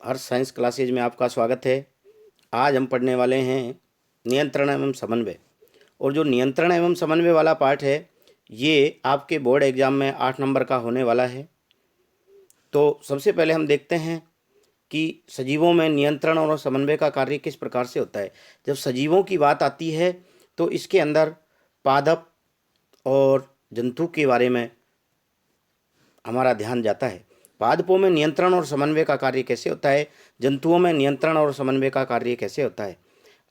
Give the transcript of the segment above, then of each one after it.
हर science classes में आपका स्वागत है। आज हम पढ़ने वाले हैं नियंत्रण एवं समन्वय। और जो नियंत्रण एवं समन्वय वाला पार्ट है ये आपके बोर्ड एग्जाम में 8 नंबर का होने वाला है। तो सबसे पहले हम देखते हैं कि सजीवों में नियंत्रण और समन्वय का कार्य किस प्रकार से होता है। जब सजीवों की बात आती है तो इसके अंदर पादप और जंतु के बारे में हमारा ध्यान जाता है। पादपों में नियंत्रण और समन्वय का कार्य कैसे होता है, जंतुओं में नियंत्रण और समन्वय का कार्य कैसे होता है।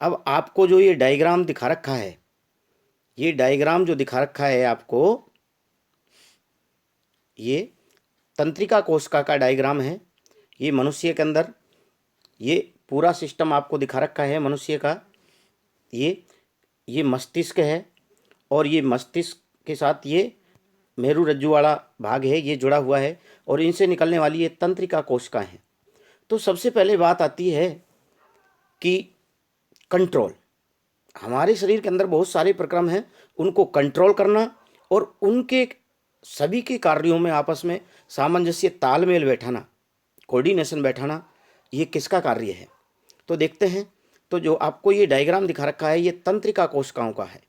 अब आपको जो ये डायग्राम दिखा रखा है, ये डायग्राम जो दिखा रखा है आपको, ये तंत्रिका कोशिका का डायग्राम है। ये मनुष्य के अंदर ये पूरा सिस्टम आपको दिखा रखा है मनुष्य का। ये मस्तिष्क है और ये मस्तिष्क के साथ ये मेरु रज्जु वाला भाग है, ये जुड़ा हुआ है और इनसे निकलने वाली ये तंत्रिका कोशिकाएं हैं। तो सबसे पहले बात आती है कि कंट्रोल। हमारे शरीर के अंदर बहुत सारे प्रक्रम हैं, उनको कंट्रोल करना और उनके सभी के कार्यों में आपस में सामंजस्य तालमेल बैठाना, कोऑर्डिनेशन बैठाना, ये किसका कार्य है। तो देखते हैं। तो जो आपको ये डायग्राम दिखा रखा है ये तंत्रिका कोशिकाओं का है।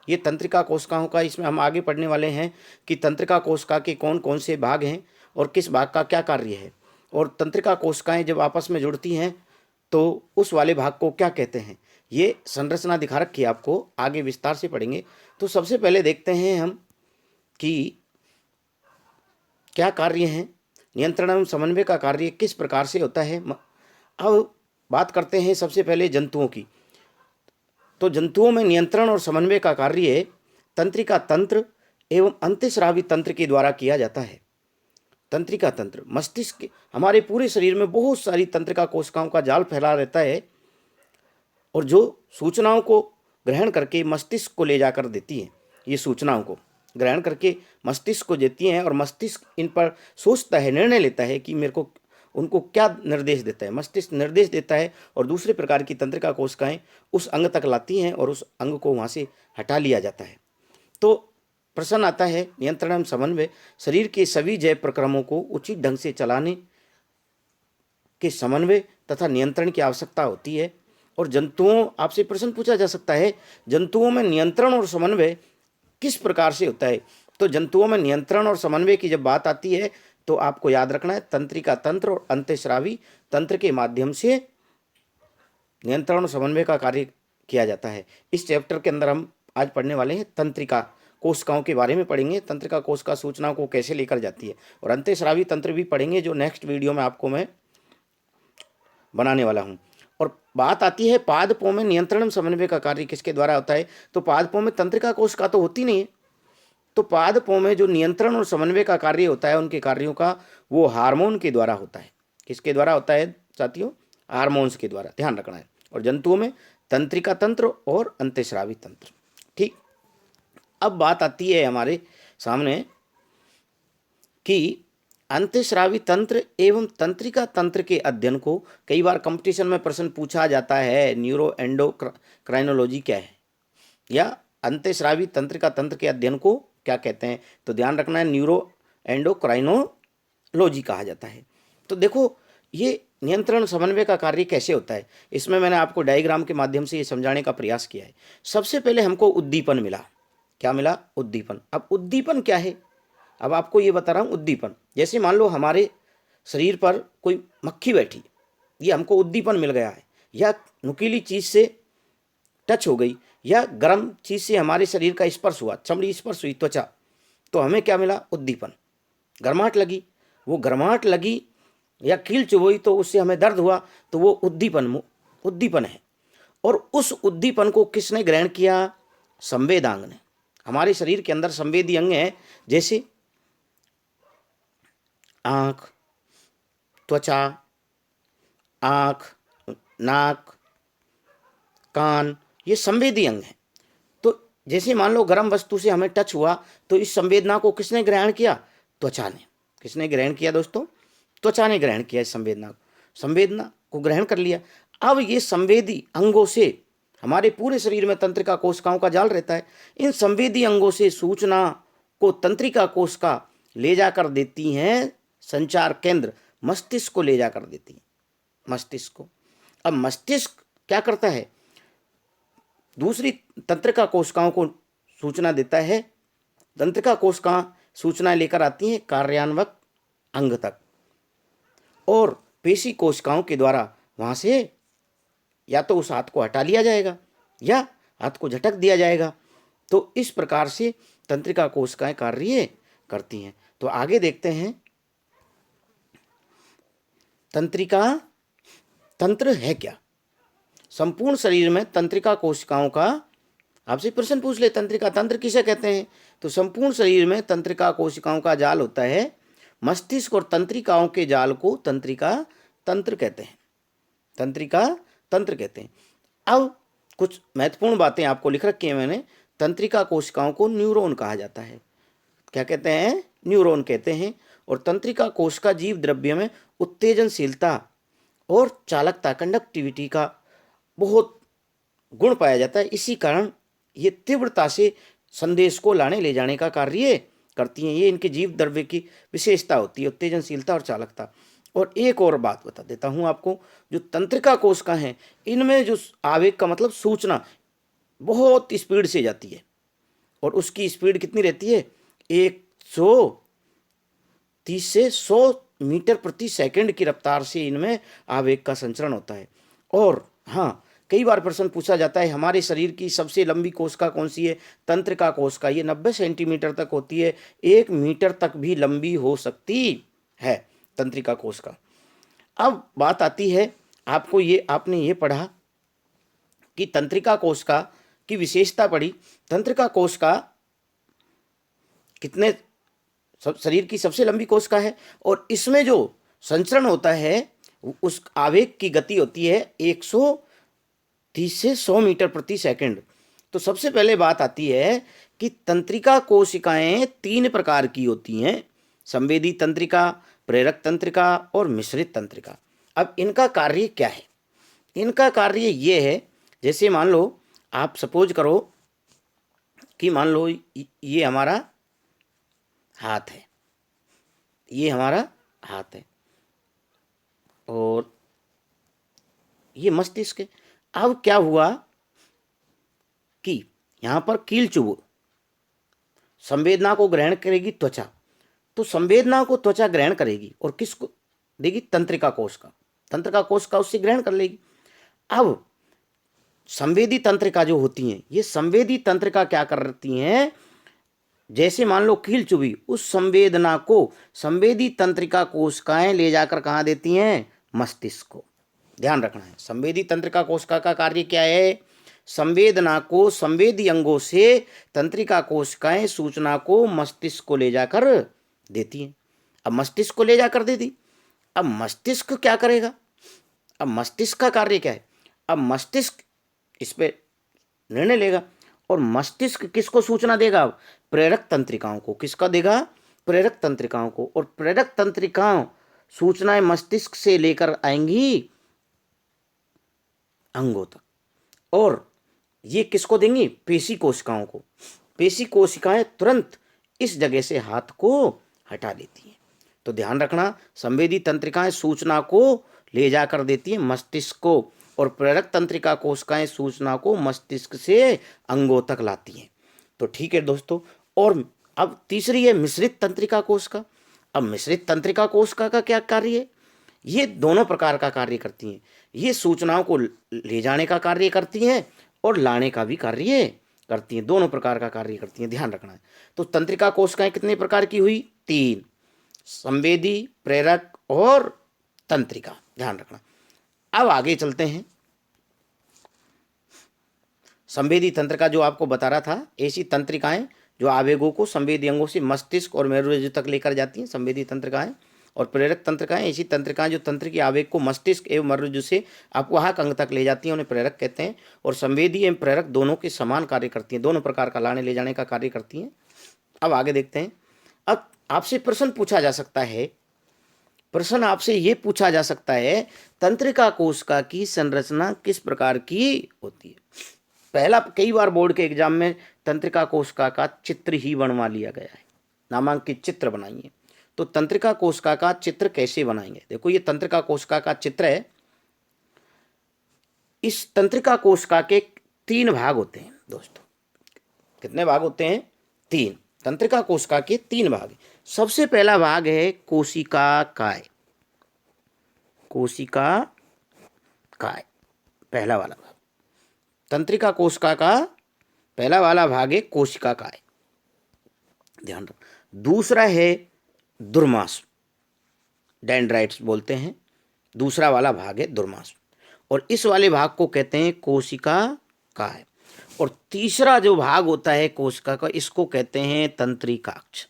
ये तंत्रिका कोशिकाओं का, इसमें हम आगे पढ़ने वाले हैं कि तंत्रिका कोशिका के कौन कौन से भाग हैं और किस भाग का क्या कार्य है। और तंत्रिका कोशिकाएं जब आपस में जुड़ती हैं तो उस वाले भाग को क्या कहते हैं, ये संरचना दिखा रखी है आपको, आगे विस्तार से पढ़ेंगे। तो सबसे पहले देखते हैं हम कि क्या कार्य हैं, नियंत्रण एवं समन्वय का कार्य किस प्रकार से होता है। अब बात करते हैं सबसे पहले जंतुओं की। तो जंतुओं में नियंत्रण और समन्वय का कार्य तंत्रिका तंत्र एवं अंतःस्रावी तंत्र के द्वारा किया जाता है। तंत्रिका तंत्र, मस्तिष्क, हमारे पूरे शरीर में बहुत सारी तंत्रिका कोशिकाओं का जाल फैला रहता है और जो सूचनाओं को ग्रहण करके मस्तिष्क को ले जाकर देती है। ये सूचनाओं को ग्रहण करके मस्तिष्क को देती हैं और मस्तिष्क इन पर सोचता है, निर्णय लेता है कि मेरे को, उनको क्या निर्देश देता है। मस्तिष्क निर्देश देता है और दूसरे प्रकार की तंत्रिका कोशिकाएं उस अंग तक लाती हैं और उस अंग को वहाँ से हटा लिया जाता है। तो प्रश्न आता है, नियंत्रण एवं समन्वय शरीर के सभी जैव प्रक्रमों को उचित ढंग से चलाने के समन्वय तथा नियंत्रण की आवश्यकता होती है। और जंतुओं, आपसे प्रश्न पूछा जा सकता है जंतुओं में नियंत्रण और समन्वय किस प्रकार से होता है। तो जंतुओं में नियंत्रण और समन्वय की जब बात आती है तो आपको याद रखना है तंत्रिका तंत्र और अंतःस्रावी तंत्र के माध्यम से नियंत्रण और समन्वय का कार्य किया जाता है। इस चैप्टर के अंदर हम आज पढ़ने वाले हैं तंत्रिका कोशिकाओं के बारे में पढ़ेंगे, तंत्रिका कोशिका सूचनाओं को कैसे लेकर जाती है, और अंतःस्रावी तंत्र भी पढ़ेंगे जो नेक्स्ट वीडियो में आपको मैं बनाने वाला हूँ। और बात आती है पादपों में नियंत्रण एवं समन्वय का कार्य किसके द्वारा होता है। तो पादपों में तंत्रिका कोशिका तो होती नहीं है, तो पादपों में जो नियंत्रण और समन्वय का कार्य होता है, उनके कार्यों का वो हार्मोन के द्वारा होता है। किसके द्वारा होता है साथियों, हार्मोन्स के द्वारा, ध्यान रखना है। और जंतुओं में तंत्रिका तंत्र और अंतःस्रावी तंत्र। ठीक, अब बात आती है हमारे सामने कि अंतःस्रावी तंत्र एवं तंत्रिका तंत्र के अध्ययन को कई बार कंपटीशन में प्रश्न पूछा जाता है, न्यूरो एंडोक्राइनोलॉजी क्या है, या अंतःस्रावी तंत्रिका तंत्र के अध्ययन को क्या कहते हैं। तो ध्यान रखना है, न्यूरो एंडोक्राइनोलॉजी कहा जाता है। तो देखो, ये नियंत्रण समन्वय का कार्य कैसे होता है, इसमें मैंने आपको डायग्राम के माध्यम से ये समझाने का प्रयास किया है। सबसे पहले हमको उद्दीपन मिला। क्या मिला? उद्दीपन। अब उद्दीपन क्या है, अब आपको ये बता रहा हूँ। उद्दीपन, जैसे मान लो हमारे शरीर पर कोई मक्खी बैठी, ये हमको उद्दीपन मिल गया है, या नुकीली चीज़ से टच हो गई, या गर्म चीज़ से हमारे शरीर का स्पर्श हुआ, चमड़ी स्पर्श हुई, त्वचा, तो हमें क्या मिला? उद्दीपन। गर्माहट लगी, वो गर्माहट लगी, या कील चुभोई तो उससे हमें दर्द हुआ, तो वो उद्दीपन है। और उस उद्दीपन को किसने ग्रहण किया? संवेदांग ने। हमारे शरीर के अंदर संवेदी अंग हैं, जैसे आँख, त्वचा, आँख, नाक, कान, ये संवेदी अंग हैं। तो जैसे मान लो गर्म वस्तु से हमें टच हुआ, तो इस संवेदना को किसने ग्रहण किया? त्वचा ने। किसने ग्रहण किया दोस्तों? त्वचा ने ग्रहण किया। इस संवेदना को ग्रहण कर लिया। अब ये संवेदी अंगों से हमारे पूरे शरीर में तंत्रिका कोशिकाओं का जाल रहता है। इन संवेदी अंगों से सूचना को तंत्रिका कोशिका ले जाकर देती हैं, संचार केंद्र मस्तिष्क को ले जाकर देती हैं। मस्तिष्क को। अब मस्तिष्क क्या करता है, दूसरी तंत्रिका कोशिकाओं को सूचना देता है। तंत्रिका कोशिकाएं सूचनाएं लेकर आती हैं कार्यान्वयक अंग तक, और पेशी कोशिकाओं के द्वारा वहां से या तो उस हाथ को हटा लिया जाएगा या हाथ को झटक दिया जाएगा। तो इस प्रकार से तंत्रिका कोशिकाएं कार्य करती हैं। तो आगे देखते हैं तंत्रिका तंत्र है क्या। संपूर्ण शरीर में तंत्रिका कोशिकाओं का, आपसे प्रश्न पूछ ले तंत्रिका तंत्र किसे कहते हैं, तो संपूर्ण शरीर में तंत्रिका कोशिकाओं का जाल होता है। मस्तिष्क और तंत्रिकाओं के जाल को तंत्रिका तंत्र कहते हैं, तंत्रिका तंत्र कहते हैं। अब कुछ महत्वपूर्ण बातें आपको लिख रखी हैं मैंने। तंत्रिका कोशिकाओं को न्यूरॉन कहा जाता है। क्या कहते हैं, न्यूरॉन कहते हैं। और तंत्रिका कोशिका जीव द्रव्य में उत्तेजनशीलता और चालकता, कंडक्टिविटी का बहुत गुण पाया जाता है। इसी कारण ये तीव्रता से संदेश को लाने ले जाने का कार्य करती हैं। ये इनके जीव द्रव्य की विशेषता होती है, उत्तेजनशीलता और चालकता। और एक और बात बता देता हूं आपको, जो तंत्रिका कोशिका हैं इनमें जो आवेग का मतलब सूचना बहुत स्पीड से जाती है, और उसकी स्पीड कितनी रहती है, 130 से 100 मीटर प्रति सेकंड की रफ्तार से इनमें आवेग का संचरण होता है। और हाँ, कई बार प्रश्न पूछा जाता है हमारे शरीर की सबसे लंबी कोशिका कौन सी है, तंत्रिका कोशिका। ये 90 सेंटीमीटर तक होती है, 1 मीटर तक भी लंबी हो सकती है तंत्रिका कोशिका। अब बात आती है आपको, ये आपने ये पढ़ा कि तंत्रिका कोशिका की विशेषता पढ़ी। तंत्रिका कोशिका कितने शरीर की सबसे लंबी कोशिका है, और इसमें जो संचरण होता है उस आवेग की गति होती है 130 से 100 मीटर प्रति सेकंड। तो सबसे पहले बात आती है कि तंत्रिका कोशिकाएं 3 प्रकार की होती हैं, संवेदी तंत्रिका, प्रेरक तंत्रिका और मिश्रित तंत्रिका। अब इनका कार्य क्या है, इनका कार्य ये है, जैसे मान लो आप सपोज करो कि मान लो ये हमारा हाथ है, ये हमारा हाथ है और ये मस्तिष्क है। अब क्या हुआ कि यहाँ पर कील चुभ संवेदना को ग्रहण करेगी त्वचा, तो संवेदना को त्वचा ग्रहण करेगी और किसको देगी, तंत्रिका कोशिका। तंत्रिका कोशिका उससे ग्रहण कर लेगी। अब संवेदी तंत्रिका जो होती हैं, ये संवेदी तंत्रिका क्या करती हैं, जैसे मान लो कील चुभी, उस संवेदना को संवेदी तंत्रिका कोशिकाएं ले जाकर कहाँ देती हैं, मस्तिष्क को। ध्यान रखना है, संवेदी तंत्रिका कोशिका का कार्य क्या है, संवेदना को संवेदी अंगों से तंत्रिका कोशिकाएं सूचना को मस्तिष्क को ले जाकर देती हैं। अब मस्तिष्क को ले जाकर दे दी, अब मस्तिष्क क्या करेगा, अब मस्तिष्क का कार्य क्या है, अब मस्तिष्क इस पे निर्णय लेगा। और मस्तिष्क किसको सूचना देगा, प्रेरक तंत्रिकाओं को। किसका देगा, प्रेरक तंत्रिकाओं को। और प्रेरक तंत्रिकाओं सूचनाएं मस्तिष्क से लेकर आएंगी अंगों तक, और ये किसको देंगी, पेशी कोशिकाओं को। पेशी कोशिकाएं तुरंत इस जगह से हाथ को हटा लेती हैं। तो ध्यान रखना, संवेदी तंत्रिकाएं सूचना को ले जाकर देती हैं मस्तिष्क को, और प्रेरक तंत्रिका कोशिकाएं सूचना को मस्तिष्क से अंगों तक लाती हैं। तो ठीक है दोस्तों। और अब तीसरी है मिश्रित तंत्रिका कोशिका। अब मिश्रित तंत्रिका कोशिका का क्या कार्य है, ये दोनों प्रकार का कार्य करती हैं। ये सूचनाओं को ले जाने का कार्य करती हैं और लाने का भी कार्य करती हैं, दोनों प्रकार का कार्य करती हैं, ध्यान रखना है। तो तंत्रिका कोशिकाएं कितने प्रकार की हुई, 3, संवेदी, प्रेरक और तंत्रिका, ध्यान रखना। अब आगे चलते हैं। संवेदी तंत्रिका जो आपको बता रहा था, ऐसी तंत्रिकाएं जो आवेगों को संवेदी अंगों से मस्तिष्क और मेरुरज्जु तक लेकर जाती हैं, संवेदी तंत्रिकाएं। और प्रेरक तंत्रिकाएं ऐसी तंत्रिकाएं जो तंत्र की आवेग को मस्तिष्क एवं मेरुरज्जु से अपवाहक अंग तक ले जाती हैं, उन्हें प्रेरक कहते हैं। और संवेदी एवं प्रेरक दोनों के समान कार्य करती हैं, दोनों प्रकार का लाने ले जाने का कार्य करती हैं। अब आगे देखते हैं। अब आपसे प्रश्न पूछा जा सकता है, प्रश्न आपसे ये पूछा जा सकता है, तंत्रिका कोशिका की संरचना किस प्रकार की होती है। पहला, कई बार बोर्ड के एग्जाम में तंत्रिका कोशिका का चित्र ही बनवा लिया गया है, नामांकित चित्र बनाइए। तो तंत्रिका कोशिका का चित्र कैसे बनाएंगे, देखो ये तंत्रिका कोशिका का चित्र है, इस तंत्रिका कोशिका के 3 भाग होते हैं दोस्तों। कितने भाग होते हैं? 3। तंत्रिका कोशिका के 3 भाग। सबसे पहला भाग है कोशिका काय। कोशिका काय पहला वाला भाग, तंत्रिका कोशिका का पहला वाला भाग है कोशिका काय, ध्यान रखो। दूसरा है दुर्मांस, डेंड्राइट्स बोलते हैं, दूसरा वाला भाग है दुर्मांस, और इस वाले भाग को कहते हैं कोशिका काय। और तीसरा जो भाग होता है कोशिका का, इसको कहते हैं तंत्रिकाक्ष।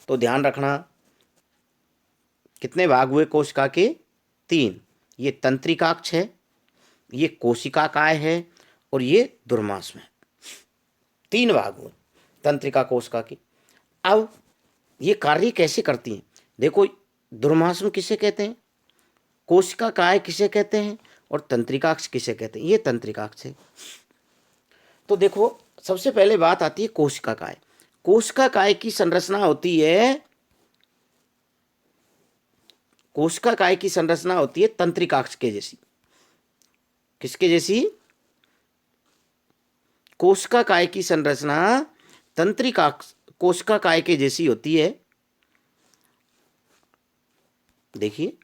तो ध्यान रखना, कितने भाग हुए कोशिका के? 3। ये तंत्रिकाक्ष है, ये कोशिका काय है, और ये दुर्मांस में। 3 भाग हुए तंत्रिका कोशिका के। अब ये कार्य कैसे करती हैं? देखो, दुर्मांस किसे कहते हैं, कोशिका काय किसे कहते हैं, और तंत्रिकाक्ष किसे कहते हैं? ये तंत्रिकाक्ष है। तो देखो, सबसे पहले बात आती है कोशिका काय। कोशिका काय की संरचना होती है, कोशिका काय की संरचना होती है तंत्रिकाक्ष के जैसी। किसके जैसी? कोशिका काय की संरचना तंत्रिकाक्ष कोशिका काय के जैसी होती है। देखिए,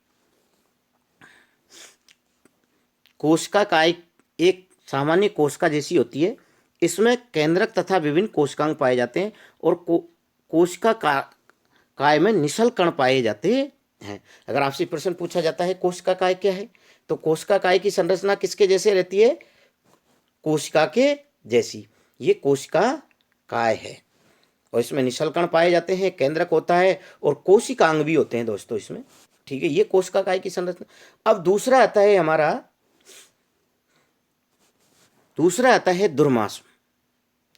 कोशिका काय एक सामान्य कोशिका जैसी होती है। इसमें केंद्रक तथा विभिन्न कोशिकांग पाए जाते हैं, और कोशिका काय में निश्चल कण पाए जाते हैं। अगर आपसे प्रश्न पूछा जाता है कोशिका काय क्या है, तो कोशिका काय की संरचना किसके जैसे रहती है? कोशिका के जैसी। ये कोशिका काय है, और इसमें निश्चल कण पाए जाते हैं, केंद्रक होता है, और कोशिकांग भी होते हैं दोस्तों इसमें। ठीक है, ये कोशिका काय की संरचना। अब दूसरा आता है हमारा, दूसरा आता है दुर्मांस।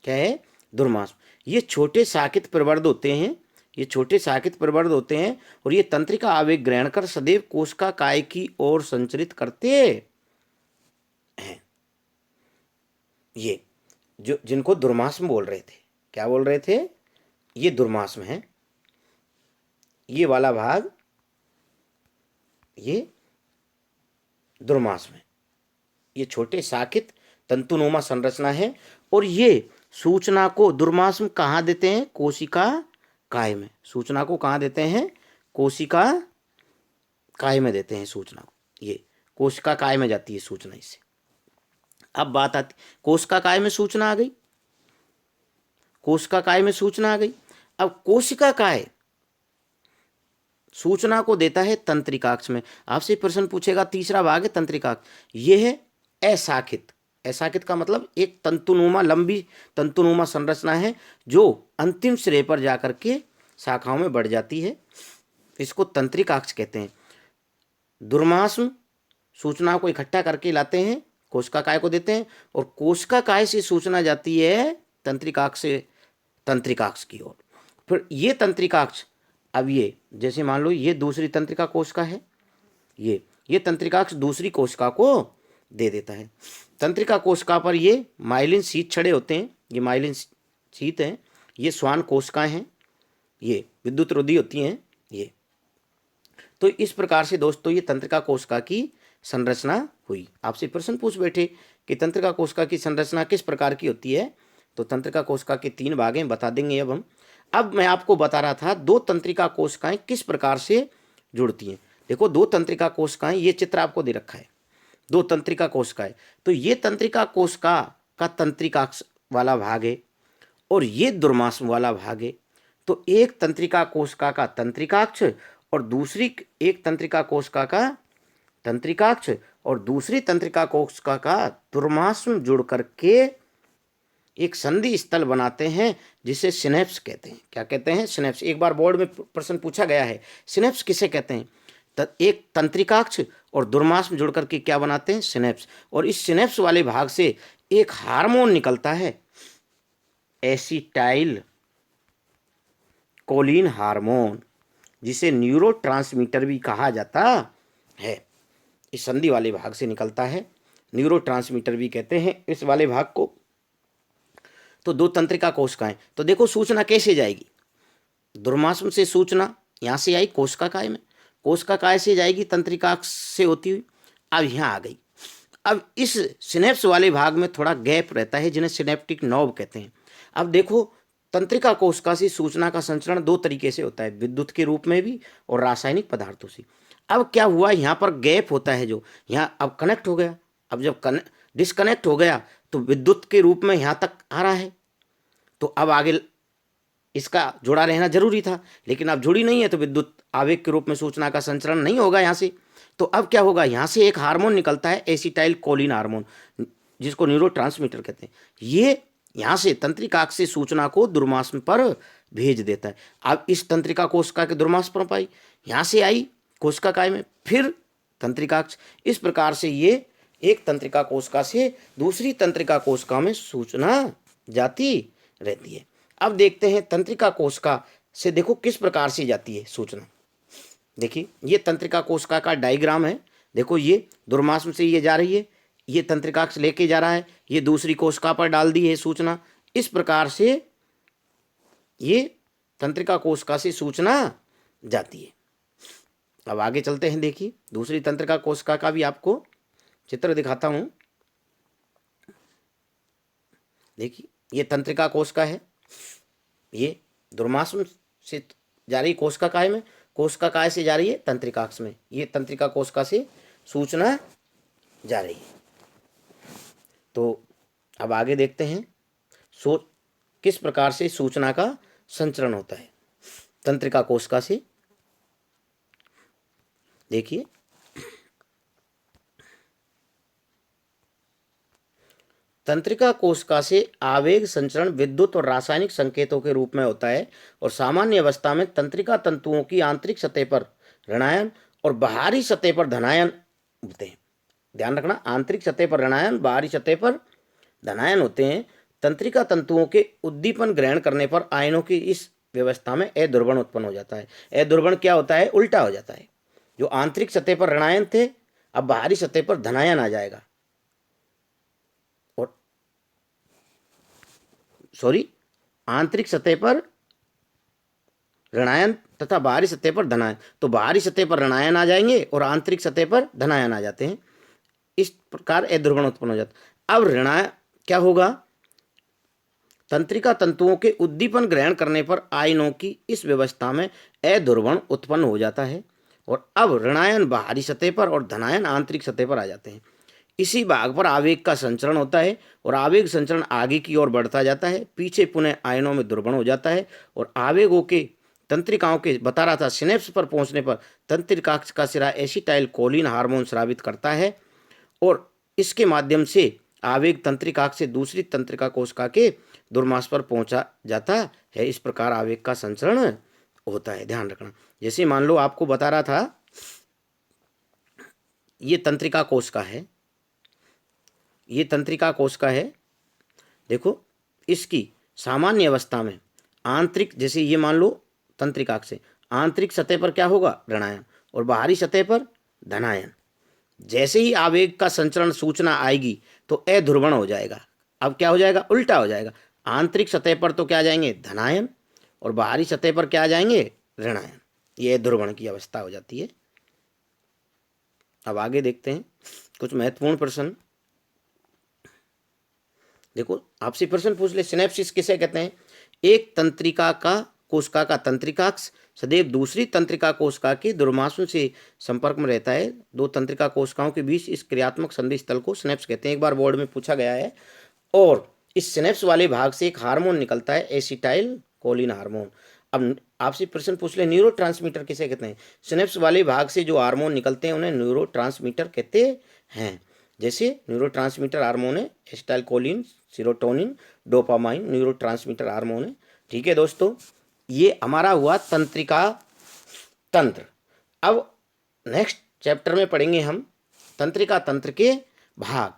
क्या है? दुर्मांस। ये छोटे शाखित प्रवर्ध होते हैं, ये छोटे शाखित प्रवर्ध होते हैं, और ये तंत्रिका आवेग ग्रहण कर सदैव कोशिका काय की ओर संचरित करते हैं। ये जो जिनको दुर्मांस बोल रहे थे, क्या बोल रहे थे? ये दुर्मांस में है, ये वाला भाग ये दुर्मांस में। ये छोटे शाखित तंतुनुमा संरचना है, और ये सूचना को दुर्मांस में कहाँ देते हैं? कोशिका काय में। सूचना को कहाँ देते हैं? कोशिका काय में देते हैं सूचना को। ये कोशिका काय में जाती है सूचना इससे। अब बात आती, कोशिका काय में सूचना आ गई, कोशिका काय में सूचना आ गई। अब कोशिका काय सूचना को देता है तंत्रिकाक्ष में। आपसे प्रश्न पूछेगा, तीसरा भाग है तंत्रिकाक्ष, ये है अशाखित। अशाखित का मतलब एक तंतुनुमा, लंबी तंतुनुमा संरचना है, जो अंतिम सिरे पर जाकर के शाखाओं में बढ़ जाती है। इसको तंत्रिकाक्ष कहते हैं। दुर्मांस सूचना को इकट्ठा करके लाते हैं, कोशिका काय को देते हैं, और कोशिका काय से सूचना जाती है तंत्रिकाक्ष से तंत्रिकाक्ष की ओर। फिर ये तंत्रिकाक्ष, अब ये जैसे मान लो ये दूसरी तंत्रिका कोशिका है, ये तंत्रिकाक्ष दूसरी कोशिका को दे देता है। तंत्रिका कोशिका पर ये माइलिन शीत छड़े होते हैं, ये माइलिन शीत हैं, ये श्वान कोशिकाएं हैं, ये विद्युत रोधी होती हैं ये। तो इस प्रकार से दोस्तों ये तंत्रिका कोशिका की संरचना हुई। आपसे प्रश्न पूछ बैठे कि तंत्रिका कोशिका की संरचना किस प्रकार की होती है, तो तंत्रिका कोशिका के 3 भाग हैं, बता देंगे अब हम। अब मैं आपको बता रहा था 2 तंत्रिका कोशिकाएं किस प्रकार से जुड़ती हैं। देखो, 2 तंत्रिका कोशिकाएं, ये चित्र आपको दे रखा है, 2 तंत्रिका कोशिकाएं। तो ये तंत्रिका कोशिका का तंत्रिकाक्ष वाला भाग है, और ये दुर्मांस वाला भाग है। तो एक तंत्रिका कोशिका का तंत्रिकाक्ष और दूसरी एक तंत्रिका कोशिका का तंत्रिकाक्ष और दूसरी तंत्रिका कोशिका का दुर्मांस जुड़ करके एक संधि स्थल बनाते हैं, जिसे सिनेप्स कहते हैं। क्या कहते हैं? सिनेप्स। एक बार बोर्ड में प्रश्न पूछा गया है, सिनेप्स किसे कहते हैं? एक तंत्रिकाक्ष और दुर्मांस जुड़ करके क्या बनाते हैं? सिनेप्स। और इस सिनेप्स वाले भाग से एक हार्मोन निकलता है, एसिटाइल कोलिन हार्मोन, जिसे न्यूरोट्रांसमीटर भी कहा जाता है। इस संधि वाले भाग से निकलता है, न्यूरोट्रांसमीटर भी कहते हैं इस वाले भाग को। तो 2 तंत्रिका कोशिकाएं। तो देखो सूचना कैसे जाएगी? दुर्मांस से सूचना यहाँ से आई कोशिका काय में, कोशिका काय से जाएगी तंत्रिकाक्ष से होती हुई, अब यहाँ आ गई। अब इस सिनेप्स वाले भाग में थोड़ा गैप रहता है जिन्हें सिनेप्टिक नॉब कहते हैं। अब देखो, तंत्रिका कोशिका से सूचना का संचरण दो तरीके से होता है, विद्युत के रूप में भी और रासायनिक पदार्थों से। अब क्या हुआ, यहाँ पर गैप होता है जो यहाँ अब कनेक्ट हो गया। अब जब डिस्कनेक्ट हो गया तो विद्युत के रूप में यहाँ तक आ रहा है, तो अब आगे इसका जुड़ा रहना जरूरी था, लेकिन अब जुड़ी नहीं है तो विद्युत आवेग के रूप में सूचना का संचरण नहीं होगा यहाँ से। तो अब क्या होगा, यहाँ से एक हार्मोन निकलता है एसिटाइल कोलिन हार्मोन, जिसको न्यूरोट्रांसमीटर कहते हैं। ये यहाँ से तंत्रिकाक्ष से सूचना को दुर्मांस पर भेज देता है। अब इस तंत्रिका कोशिका के दुर्मांस पर पाई, यहाँ से आई कोशिका काय में, फिर तंत्रिकाक्ष। इस प्रकार से ये एक तंत्रिका कोशिका से दूसरी तंत्रिका कोशिका में सूचना जाती रहती है। अब देखते हैं तंत्रिका कोशिका से देखो किस प्रकार से जाती है सूचना। देखिए, ये तंत्रिका कोशिका का डायग्राम है। देखो, ये दुर्मांस से ये जा रही है, ये तंत्रिकाक्ष लेके जा रहा है, ये दूसरी कोशिका पर डाल दी है सूचना। इस प्रकार से ये तंत्रिका कोशिका से सूचना जाती है। अब आगे चलते हैं। देखिए, दूसरी तंत्रिका कोशिका का भी आपको चित्र दिखाता हूं। देखिए, ये तंत्रिका कोशिका है, ये दुर्मांस से जा रही कोशिका काय में, कोशिका काय से जा रही है तंत्रिकाक्ष में। ये तंत्रिका कोशिका से सूचना जा रही है। तो अब आगे देखते हैं किस प्रकार से सूचना का संचरण होता है तंत्रिका कोशिका से। देखिए, तंत्रिका कोशिका से आवेग संचरण विद्युत और रासायनिक संकेतों के रूप में होता है और सामान्य अवस्था में तंत्रिका तंतुओं की आंतरिक सतह पर ऋणायन और बाहरी सतह पर धनायन होते हैं। ध्यान रखना, आंतरिक सतह पर ऋणायन, बाहरी सतह पर धनायन होते हैं। तंत्रिका तंतुओं के उद्दीपन ग्रहण करने पर आयनों की इस व्यवस्था में अध्रुवण उत्पन्न हो जाता है। अध्रुवण क्या होता है, उल्टा हो जाता है। जो आंतरिक सतह पर ऋणायन थे, अब बाहरी सतह पर धनायन आ जाएगा। और आंतरिक सतह पर ऋणायन तथा बाहरी सतह पर धनायन, तो बाहरी सतह पर ऋणायन आ जाएंगे और आंतरिक सतह पर धनायन आ जाते हैं। इस प्रकार अध्रुवण उत्पन्न हो जाता है। अब ऋणायन क्या होगा, तंत्रिका तंतुओं के उद्दीपन ग्रहण करने पर आयनों की इस व्यवस्था में अध्रुवण उत्पन्न हो जाता है और अब ऋणायन बाहरी सतह पर और धनायन आंतरिक सतह पर आ जाते हैं। इसी भाग पर आवेग का संचरण होता है और आवेग संचरण आगे की ओर बढ़ता जाता है, पीछे पुनः आयनों में ध्रुवण हो जाता है और आवेगों के तंत्रिकाओं के बता रहा था सिनेप्स पर पहुंचने पर तंत्रिकाक्ष का सिरा एसिटाइल कोलिन हार्मोन स्रावित करता है और इसके माध्यम से आवेग तंत्रिकाक्ष से दूसरी तंत्रिका कोशिका के दुर्मांस पर पहुंचा जाता है। इस प्रकार आवेग का संचरण होता है। ध्यान रखना, जैसे मान लो आपको बता रहा था ये तंत्रिका कोशिका है, ये तंत्रिका कोशिका है। देखो, इसकी सामान्य अवस्था में आंतरिक, जैसे ये मान लो तंत्रिकाक्ष से आंतरिक सतह पर क्या होगा, ऋणायन और बाहरी सतह पर धनायन। जैसे ही आवेग का संचरण सूचना आएगी तो अध्रुवण हो जाएगा। अब क्या हो जाएगा, उल्टा हो जाएगा। आंतरिक सतह पर तो क्या आ जाएंगे, धनायन, और बाहरी सतह पर क्या आ जाएंगे, ऋणायन। ये अध्रुवण की अवस्था हो जाती है। अब आगे देखते हैं कुछ महत्वपूर्ण प्रश्न। देखो, आपसे प्रश्न पूछ ले, सिनेप्सिस किसे कहते हैं। एक तंत्रिका का कोशिका का तंत्रिकाक्ष सदैव दूसरी तंत्रिका कोशिका के दुर्मांसों से संपर्क में रहता है। दो तंत्रिका कोशिकाओं के बीच इस क्रियात्मक संधि स्थल को सिनेप्स कहते हैं। एक बार बोर्ड में पूछा गया है। और इस सिनेप्स वाले भाग से एक हार्मोन निकलता है, एसिटाइल कोलिन हार्मोन। अब आपसे प्रश्न पूछ ले, न्यूरोट्रांसमीटर किसे कहते हैं। सिनेप्स वाले भाग से जो हार्मोन निकलते हैं उन्हें न्यूरोट्रांसमीटर कहते हैं। जैसे न्यूरोट्रांसमीटर हार्मोन है acetyl choline, serotonin, dopamine neurotransmitter hormone है। ठीक है दोस्तों, ये हमारा हुआ तंत्रिका तंत्र। अब नेक्स्ट चैप्टर में पढ़ेंगे हम तंत्रिका तंत्र के भाग,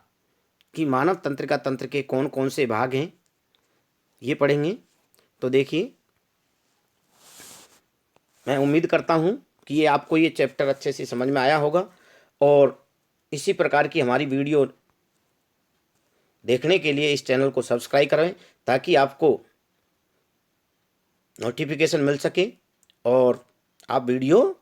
कि मानव तंत्रिका तंत्र के कौन कौन से भाग हैं, ये पढ़ेंगे। तो देखिए, मैं उम्मीद करता हूँ कि ये आपको ये चैप्टर अच्छे से समझ में आया होगा। और इसी प्रकार की हमारी वीडियो देखने के लिए इस चैनल को सब्सक्राइब करें ताकि आपको नोटिफिकेशन मिल सके और आप वीडियो